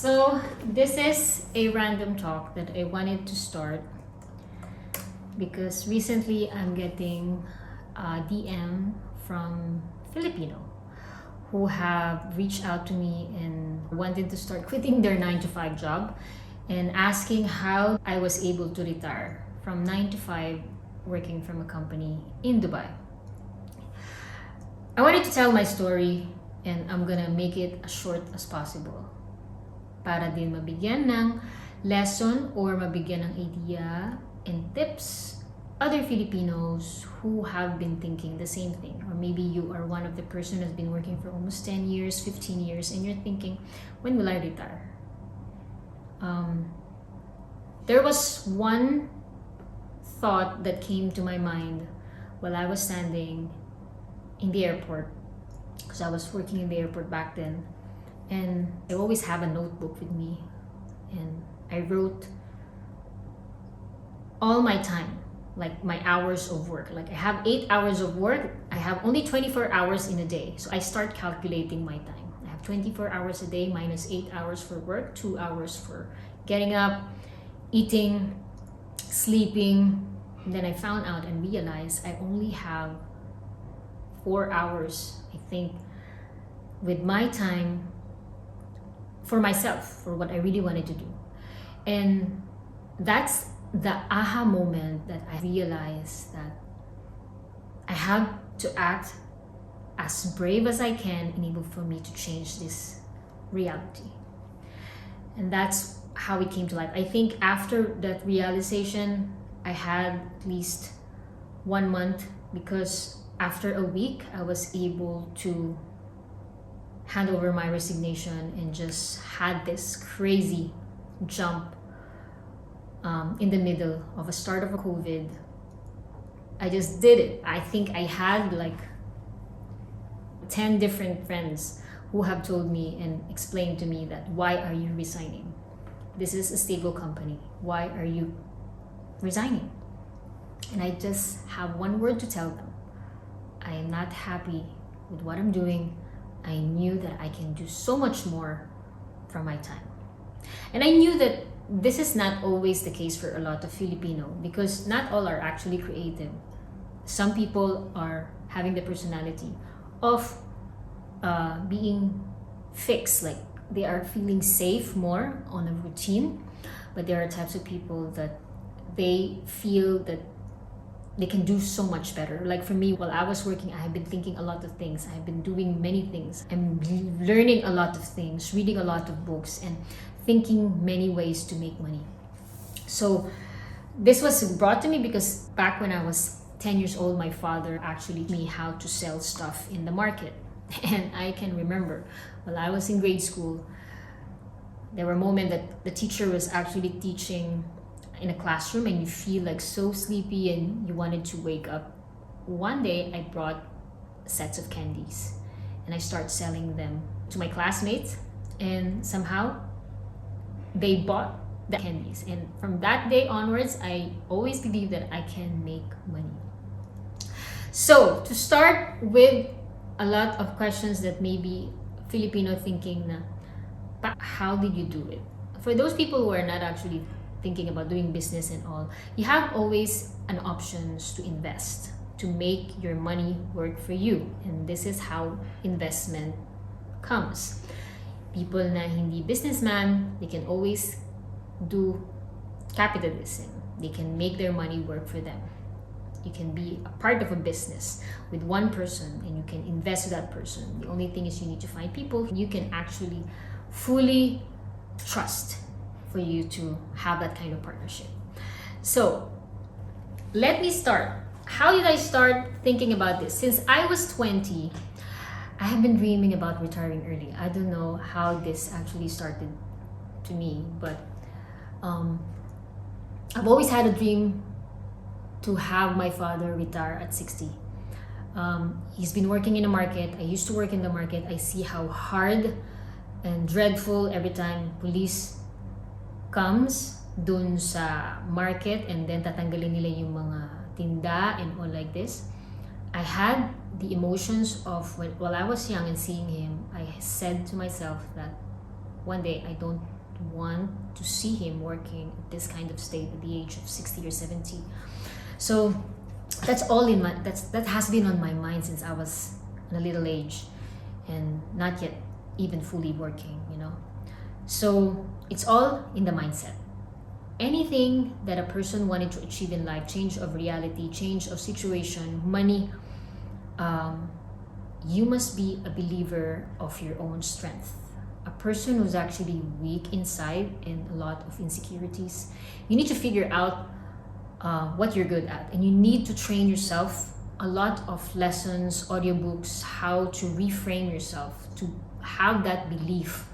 So this is a random talk that I wanted to start because recently I'm getting a DM from Filipino who have reached out to me and wanted to start quitting their 9 to 5 job and asking how I was able to retire from 9 to 5 working from a company in Dubai. I wanted to tell my story and I'm gonna make it as short as possible para din mabigyan ng lesson or mabigyan ng idea and tips other Filipinos who have been thinking the same thing. Or maybe you are one of the person who's been working for almost 10 years, 15 years, and you're thinking, when will I retire? There was one thought that came to my mind while I was standing in the airport, because I was working in the airport back then, and I always have a notebook with me, and I wrote all my time, like my hours of work. Like I have 8 hours of work, I have only 24 hours in a day, so I start calculating my time. I have 24 hours a day minus 8 hours for work, 2 hours for getting up, eating, sleeping. And then I found out and realized I only have 4 hours, I think, with my time for myself, for what I really wanted to do. And that's the aha moment that I realized that I have to act as brave as I can in able for me to change this reality. And that's how it came to life. I think after that realization, I had at least 1 month, because after a week, I was able to hand over my resignation and just had this crazy jump in the middle of a start of a COVID. I just did it. I think I had like 10 different friends who have told me and explained to me that, why are you resigning? This is a stable company. Why are you resigning? And I just have one word to tell them. I am not happy with what I'm doing. I knew that I can do so much more from my time. And I knew that this is not always the case for a lot of Filipino, because not all are actually creative. Some people are having the personality of being fixed, like they are feeling safe more on a routine. But there are types of people that they feel that they can do so much better. Like for me, while I was working, I have been thinking a lot of things. I have been doing many things. I'm learning a lot of things, reading a lot of books, and thinking many ways to make money. So this was brought to me because back when I was 10 years old, my father actually taught me how to sell stuff in the market. And I can remember while I was in grade school, there were moments that the teacher was actually teaching in a classroom and you feel like so sleepy and you wanted to wake up. One day I brought sets of candies and I started selling them to my classmates, and somehow they bought the candies. And from that day onwards, I always believe that I can make money. So to start with a lot of questions that maybe Filipino thinking na, how did you do it? For those people who are not actually thinking about doing business and all, you have always an options to invest, to make your money work for you. And this is how investment comes. People na hindi businessman, they can always do capitalism. They can make their money work for them. You can be a part of a business with one person and you can invest with that person. The only thing is you need to find people you can actually fully trust for you to have that kind of partnership. So let me start. How did I start thinking about this? Since I was 20, I have been dreaming about retiring early. I don't know how this actually started to me, but I've always had a dream to have my father retire at 60. He's been working in the market. I used to work in the market. I see how hard and dreadful every time police comes dun sa market and then tatanggalin nila yung mga tinda and all like this. I had the emotions of while I was young and seeing him, I said to myself that one day I don't want to see him working at this kind of state at the age of 60 or 70. So that's all in my that has been on my mind since I was in a little age and not yet even fully working, you know. So it's all in the mindset. Anything that a person wanted to achieve in life, change of reality, change of situation, money, you must be a believer of your own strength. A person who's actually weak inside and a lot of insecurities, you need to figure out what you're good at, and you need to train yourself. A lot of lessons, audiobooks, how to reframe yourself to have that belief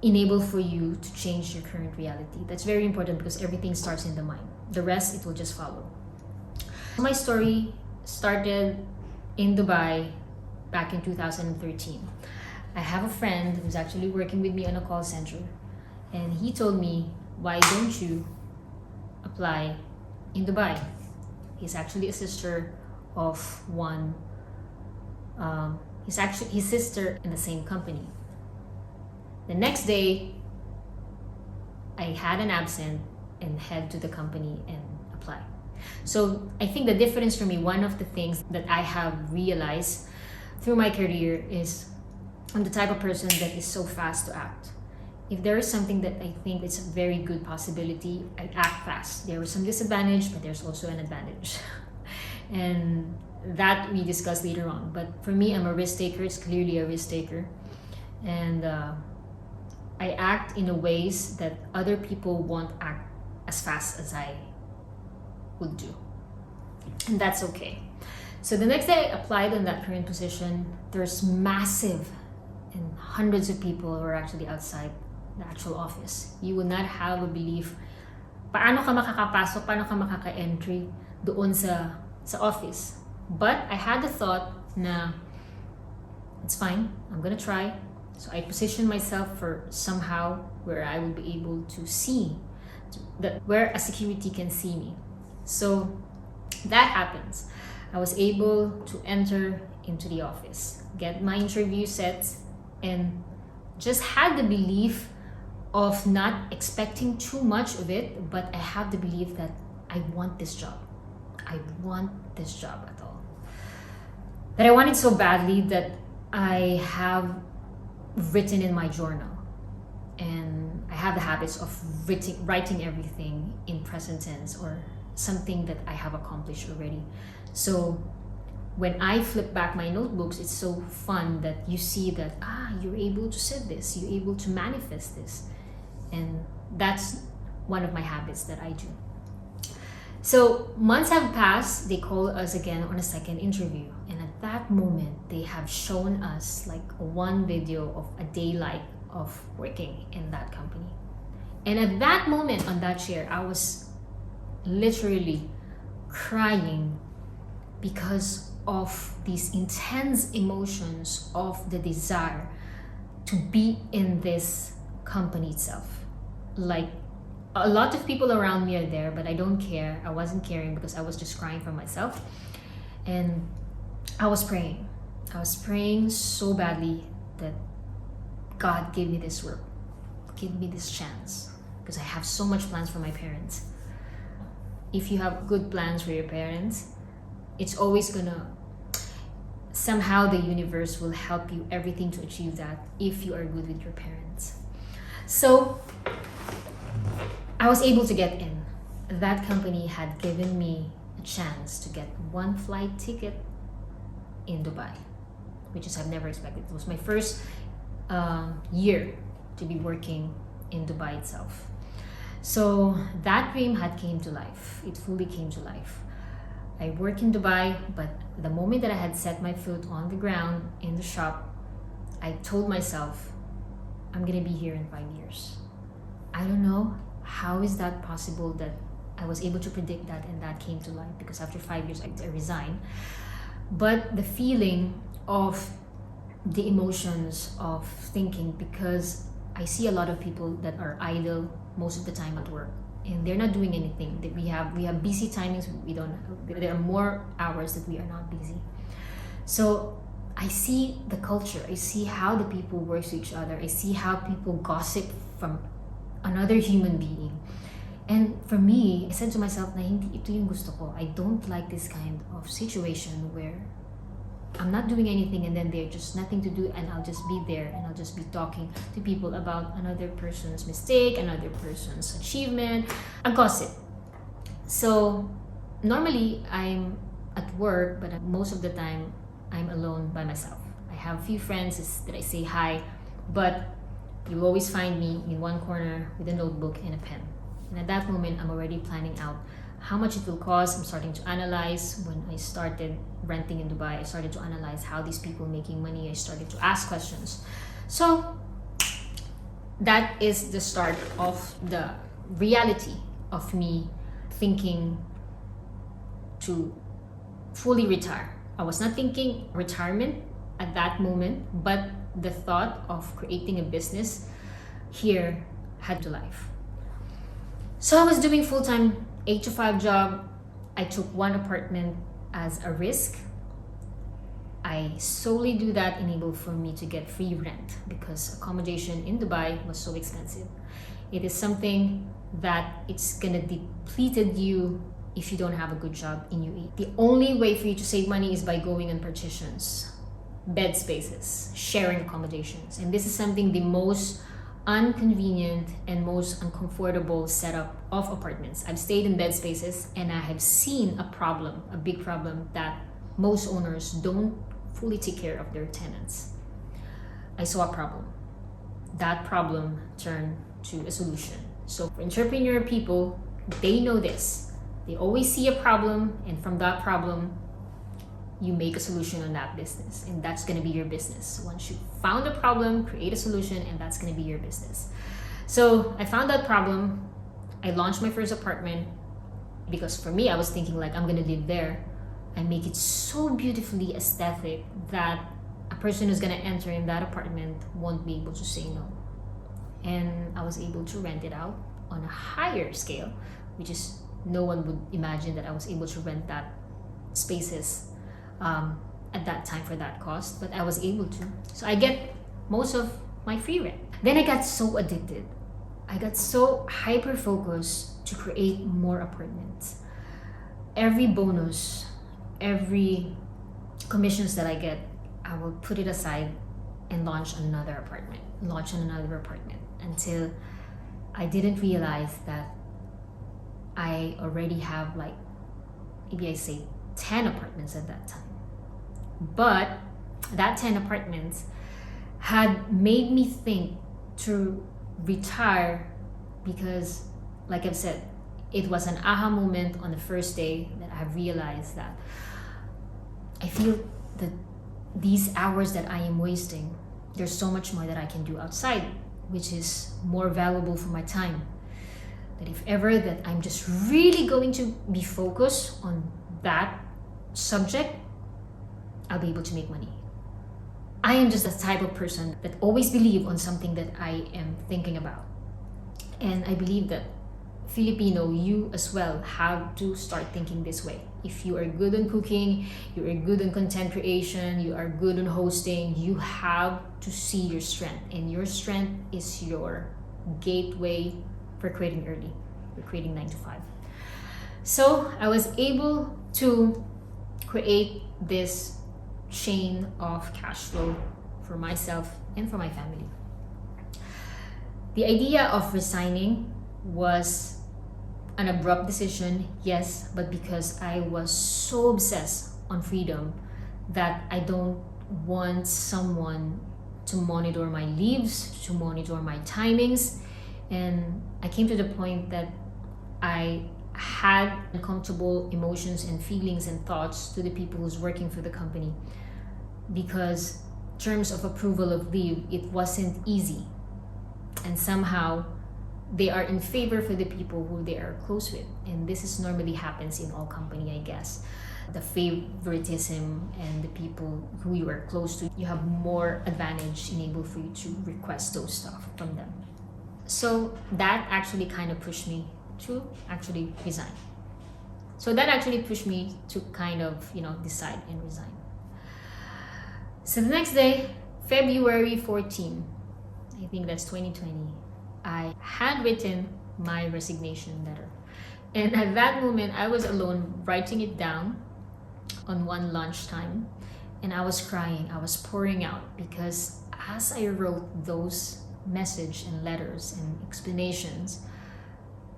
enable for you to change your current reality. That's very important because everything starts in the mind. The rest, it will just follow. My story started in Dubai back in 2013. I have a friend who's actually working with me on a call center, and he told me, why don't you apply in Dubai? He's actually a sister of one, he's actually his sister in the same company. The next day, I had an absent and head to the company and apply. So I think the difference for me, one of the things that I have realized through my career is I'm the type of person that is so fast to act. If there is something that I think is a very good possibility, I act fast. There was some disadvantage, but there's also an advantage. And that we discuss later on. But for me, I'm a risk taker. It's clearly a risk taker. And I act in a ways that other people won't act as fast as I would do. And that's okay. So the next day I applied on that current position. There's massive and hundreds of people who are actually outside the actual office. You will not have a belief paano ka makakapasok, paano ka makaka-entry doon sa office. But I had the thought na it's fine, I'm gonna try. So I positioned myself for somehow where I will be able to see, where a security can see me. So that happens. I was able to enter into the office, get my interview set, and just had the belief of not expecting too much of it, but I have the belief that I want this job. I want this job at all. That I want it so badly that I have written in my journal, and I have the habits of writing everything in present tense or something that I have accomplished already. So when I flip back my notebooks, it's so fun that you see that you're able to set this, you're able to manifest this. And that's one of my habits that I do. So months have passed, they call us again on a second interview, and at that moment they have shown us like one video of a day like of working in that company. And at that moment on that chair, I was literally crying because of these intense emotions of the desire to be in this company itself. Like, a lot of people around me are there, but I don't care. I wasn't caring because I was just crying for myself. And I was praying. I was praying so badly that God give me this work, give me this chance, because I have so much plans for my parents. If you have good plans for your parents, it's always gonna, somehow the universe will help you everything to achieve that if you are good with your parents. So I was able to get in. That company had given me a chance to get one flight ticket in Dubai, which is I've never expected. It was my first year to be working in Dubai itself. So that dream had came to life. It fully came to life. I work in Dubai, but the moment that I had set my foot on the ground in the shop, I told myself, I'm gonna be here in 5 years. I don't know how is that possible that I was able to predict that and that came to life, because after 5 years I resigned. But the feeling of the emotions of thinking, because I see a lot of people that are idle most of the time at work and they're not doing anything. That we have busy timings. There are more hours that we are not busy. So I see the culture. I see how the people work with each other. I see how people gossip from another human being. And for me, I said to myself na hindi ito yung gusto ko. I don't like this kind of situation where I'm not doing anything and then there's just nothing to do and I'll just be there and I'll just be talking to people about another person's mistake, another person's achievement, a gossip. So normally I'm at work, but most of the time I'm alone by myself. I have a few friends that I say hi, but you'll always find me in one corner with a notebook and a pen. And at that moment, I'm already planning out how much it will cost. I'm starting to analyze. When I started renting in Dubai, I started to analyze how these people are making money. I started to ask questions. So that is the start of the reality of me thinking to fully retire. I was not thinking retirement at that moment, but the thought of creating a business here had to life. So I was doing full-time 8 to 5 job. I took one apartment as a risk. I solely do that enable for me to get free rent because accommodation in Dubai was so expensive. It is something that it's gonna depleted you if you don't have a good job in UAE. The only way for you to save money is by going on partitions, bed spaces, sharing accommodations. And this is something the most inconvenient and most uncomfortable setup of apartments. I've stayed in bed spaces and I have seen a big problem that most owners don't fully take care of their tenants. I saw a problem. That problem turned to a solution. So for entrepreneur people, they know this. They always see a problem, and from that problem, you make a solution on that business, and that's going to be your business. Once you found a problem, create a solution, and that's going to be your business. So I found that problem. I launched my first apartment because for me, I was thinking like I'm going to live there and make it so beautifully aesthetic that a person who's going to enter in that apartment won't be able to say no. And I was able to rent it out on a higher scale, which is no one would imagine that I was able to rent that spaces at that time for that cost, but I was able to. So I get most of my free rent. Then I got so addicted. I got so hyper focused to create more apartments. Every bonus, every commissions that I get, I will put it aside and launch another apartment until I didn't realize that I already have like, maybe I say 10 apartments at that time. But that 10 apartments had made me think to retire because, like I've said, it was an aha moment on the first day that I realized that I feel that these hours that I am wasting, there's so much more that I can do outside, which is more valuable for my time. That if ever that I'm just really going to be focused on that subject, I'll be able to make money. I am just the type of person that always believe on something that I am thinking about. And I believe that Filipino, you as well have to start thinking this way. If you are good on cooking, you are good on content creation, you are good on hosting, you have to see your strength. And your strength is your gateway for creating early, for creating 9 to 5. So I was able to create this chain of cash flow for myself and for my family. The idea of resigning was an abrupt decision, yes, but because I was so obsessed on freedom that I don't want someone to monitor my leaves, to monitor my timings. And I came to the point that I had uncomfortable emotions and feelings and thoughts to the people who's working for the company, because terms of approval of leave, it wasn't easy, and somehow they are in favor for the people who they are close with. And this is normally happens in all company, I guess. The favoritism and the people who you are close to, you have more advantage enabled for you to request those stuff from them. So that actually kind of pushed me to actually resign. So that actually pushed me to kind of, decide and resign. So the next day, February 14, I think that's 2020, I had written my resignation letter. And at that moment, I was alone writing it down on one lunchtime, and I was crying. I was pouring out because as I wrote those message and letters and explanations,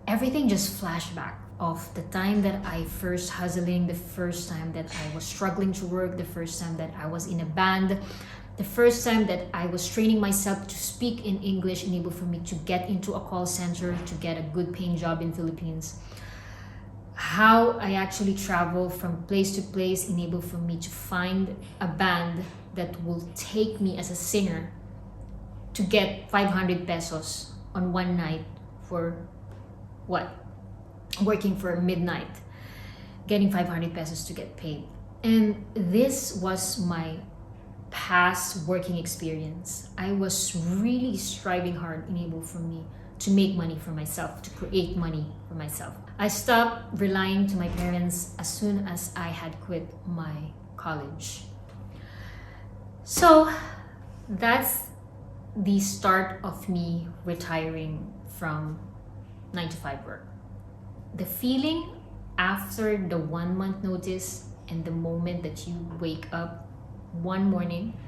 everything just flashed back of the time that I first hustling, the first time that I was struggling to work, the first time that I was in a band, the first time that I was training myself to speak in English, enable for me to get into a call center, to get a good paying job in Philippines. How I actually travel from place to place, enable for me to find a band that will take me as a singer to get 500 pesos on one night for what? Working for midnight, getting 500 pesos to get paid. And this was my past working experience. I was really striving hard, enable for me to make money for myself, to create money for myself. I stopped relying to my parents as soon as I had quit my college. So that's the start of me retiring from 9 to 5 work. The feeling after the 1 month notice and the moment that you wake up one morning,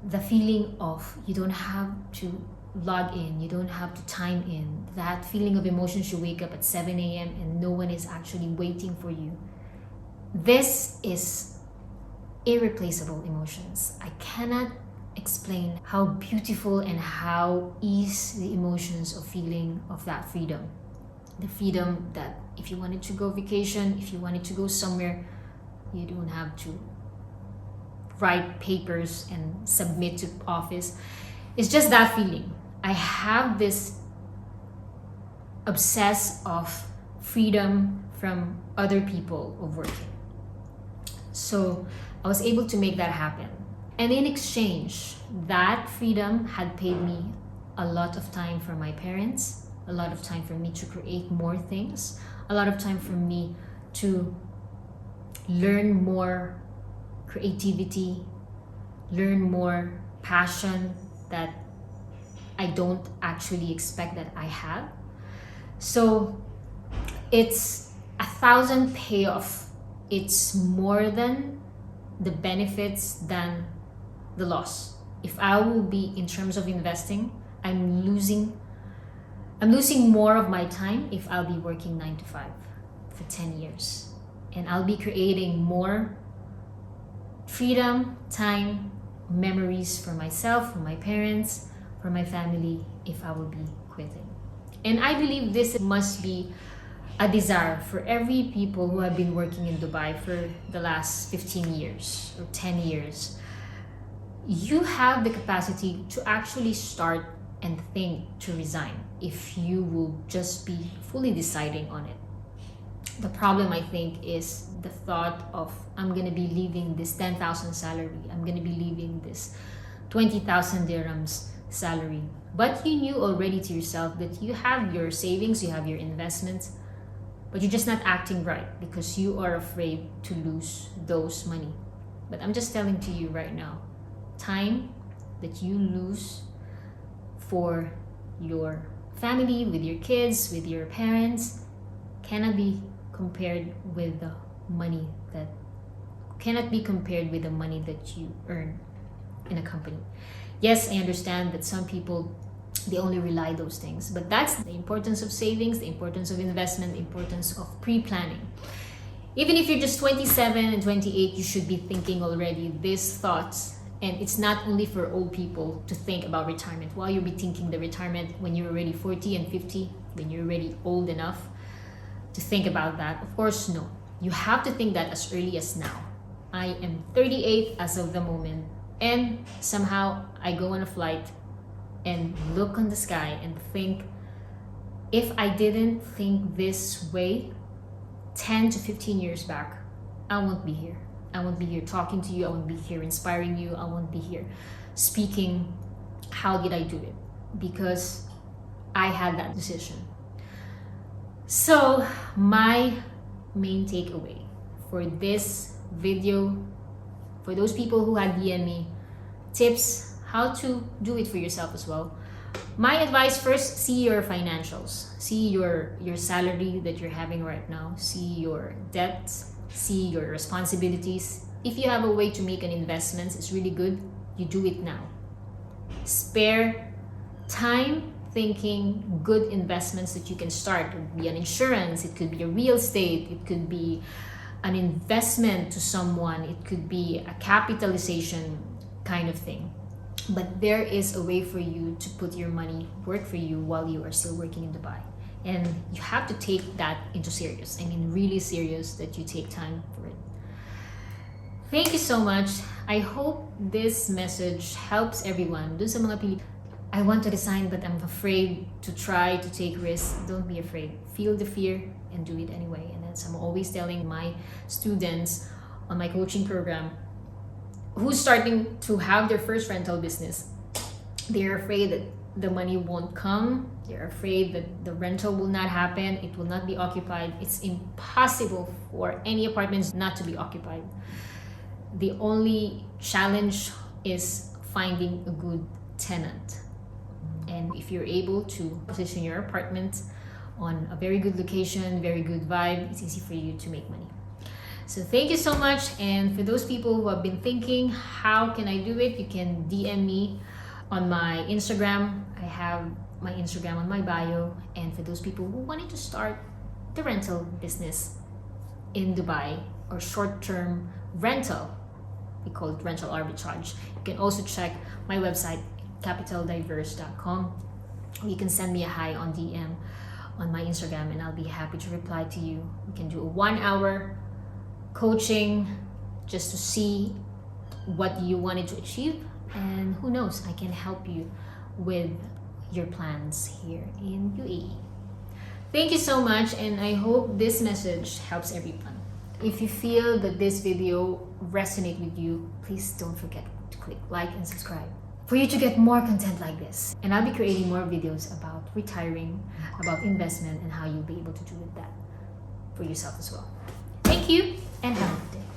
the feeling of you don't have to log in, you don't have to time in, that feeling of emotions, you wake up at 7 a.m. and no one is actually waiting for you. This is irreplaceable emotions. I cannot explain how beautiful and how ease the emotions of feeling of that freedom. The freedom that if you wanted to go vacation, if you wanted to go somewhere, you don't have to write papers and submit to office. It's just that feeling. I have this obsess of freedom from other people of working. So I was able to make that happen. And in exchange, that freedom had paid me a lot of time for my parents, a lot of time for me to create more things, a lot of time for me to learn more creativity, learn more passion that I don't actually expect that I have. So it's 1,000 payoff. It's more than the benefits than the loss. If I will be in terms of investing, I'm losing more of my time if I'll be working 9 to 5 for 10 years. And I'll be creating more freedom, time, memories for myself, for my parents, for my family if I will be quitting. And I believe this must be a desire for every people who have been working in Dubai for the last 15 years or 10 years. You have the capacity to actually start and think to resign if you will just be fully deciding on it. The problem, I think, is the thought of I'm going to be leaving this 10,000 salary. I'm going to be leaving this 20,000 dirhams salary. But you knew already to yourself that you have your savings, you have your investments, but you're just not acting right because you are afraid to lose those money. But I'm just telling to you right now, time that you lose for your family, with your kids, with your parents, cannot be compared with the money that you earn in a company. Yes, I understand that some people, they only rely those things, but that's the importance of savings, the importance of investment, the importance of pre-planning. Even if you're just 27 and 28, you should be thinking already these thoughts. And it's not only for old people to think about retirement. While you'll be thinking the retirement when you're already 40 and 50, when you're already old enough to think about that. Of course, no. You have to think that as early as now. I am 38 as of the moment, and somehow I go on a flight and look on the sky and think, if I didn't think this way 10 to 15 years back, I won't be here. I won't be here talking to you. I won't be here inspiring you. I won't be here speaking. How did I do it? Because I had that decision. So my main takeaway for this video For those people who had DM me tips how to do it for yourself as well. My advice, first, see your financials. See your salary that you're having right now. See your debts. See your responsibilities. If you have a way to make an investment, it's really good. You do it now. Spare time thinking good investments that you can start. It could be an insurance. It could be a real estate. It could be an investment to someone. It could be a capitalization kind of thing. But there is a way for you to put your money work for you while you are still working in Dubai. And you have to take that into serious. I mean, really serious, that you take time for it. Thank you so much. I hope this message helps everyone. Dun sa mga I want to resign but I'm afraid to try to take risks. Don't be afraid. Feel the fear and do it anyway. And as I'm always telling my students on my coaching program, who's starting to have their first rental business, they're afraid that the money won't come. They're afraid that the rental will not happen. It will not be occupied. It's impossible for any apartments not to be occupied. The only challenge is finding a good tenant. And if you're able to position your apartment on a very good location, very good vibe, it's easy for you to make money. So thank you so much. And for those people who have been thinking, how can I do it? You can DM me on my Instagram. I have my Instagram on my bio. And for those people who wanted to start the rental business in Dubai, or short-term rental, we call it rental arbitrage, you can also check my website, Capital.Diverse.com. You can send me a hi on DM on my Instagram and I'll be happy to reply to you. We can do a 1-hour coaching just to see what you wanted to achieve, and who knows, I can help you with your plans here in UAE. Thank you so much, and I hope this message helps everyone. If you feel that this video resonates with you, please don't forget to click like and subscribe for you to get more content like this. And I'll be creating more videos about retiring, about investment, and how you'll be able to do with that for yourself as well. Thank you and have a good day.